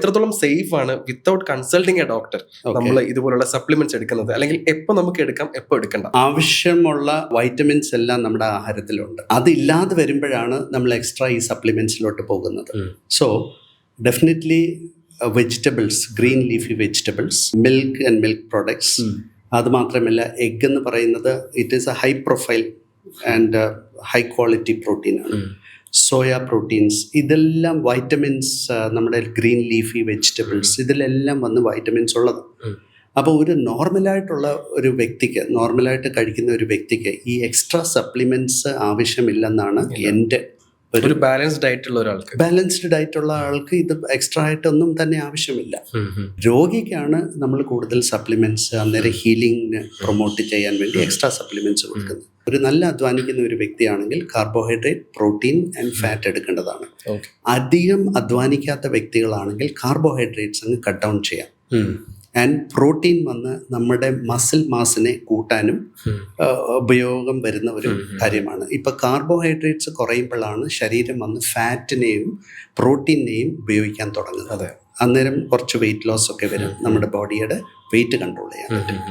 എത്രത്തോളം സേഫ് ആണ് without consulting A doctor നമ്മൾ ഇതുപോലുള്ള സപ്ലിമെന്റ്സ് എടുക്കുന്നത്, അല്ലെങ്കിൽ എപ്പോൾ നമുക്ക് എടുക്കാം എപ്പോൾ എടുക്കണ്ട? ആവശ്യമുള്ള വൈറ്റമിൻസ് എല്ലാം നമ്മുടെ ആഹാരത്തിലുണ്ട്. അതില്ലാതെ വരുമ്പോഴാണ് നമ്മൾ എക്സ്ട്രാ ഈ സപ്ലിമെന്റ്സിലോട്ട് പോകുന്നത്. So definitely vegetables, green leafy vegetables, milk and milk products. അതുമാത്രമല്ല എഗ് എന്ന് പറയുന്നത് it is a high profile and high quality പ്രോട്ടീനാണ്. സോയ പ്രോട്ടീൻസ്, ഇതെല്ലാം വൈറ്റമിൻസ്, നമ്മുടെ ഗ്രീൻ ലീഫി വെജിറ്റബിൾസ്, ഇതിലെല്ലാം വന്ന് വൈറ്റമിൻസ് ഉള്ളത്. അപ്പോൾ ഒരു നോർമലായിട്ടുള്ള ഒരു വ്യക്തിക്ക്, നോർമലായിട്ട് കഴിക്കുന്ന ഒരു വ്യക്തിക്ക് ഈ എക്സ്ട്രാ സപ്ലിമെൻറ്റ്സ് ആവശ്യമില്ലെന്നാണ് എൻ്റെ ഒരു ബാലൻസ്ഡ് ഡയറ്റ് ഉള്ള ആൾക്ക് ഇത് എക്സ്ട്രാ ആയിട്ടൊന്നും തന്നെ ആവശ്യമില്ല. രോഗിക്കാണ് നമ്മൾ കൂടുതൽ സപ്ലിമെന്റ്സ്, അന്നേരം ഹീലിംഗിന് പ്രൊമോട്ട് ചെയ്യാൻ വേണ്ടി എക്സ്ട്രാ സപ്ലിമെന്റ്സ് കൊടുക്കുന്നത്. ഒരു നല്ല അധ്വാനിക്കുന്ന ഒരു വ്യക്തിയാണെങ്കിൽ കാർബോഹൈഡ്രേറ്റ്, പ്രോട്ടീൻ ആൻഡ് ഫാറ്റ് എടുക്കേണ്ടതാണ്. അധികം അധ്വാനിക്കാത്ത വ്യക്തികളാണെങ്കിൽ കാർബോഹൈഡ്രേറ്റ്സ് അങ്ങ് കട്ട് ഡൗൺ ചെയ്യാം. ആൻഡ് പ്രോട്ടീൻ വന്ന് നമ്മുടെ മസിൽ മാസിനെ കൂട്ടാനും ഉപയോഗം വരുന്ന ഒരു കാര്യമാണ്. ഇപ്പം കാർബോഹൈഡ്രേറ്റ്സ് കുറയുമ്പോഴാണ് ശരീരം വന്ന് ഫാറ്റിനെയും പ്രോട്ടീനെയും ഉപയോഗിക്കാൻ തുടങ്ങുന്നത്. അന്നേരം കുറച്ച് വെയിറ്റ് ലോസ് ഒക്കെ വരും, നമ്മുടെ ബോഡിയുടെ വെയിറ്റ് കൺട്രോൾ ചെയ്യാൻ പറ്റും.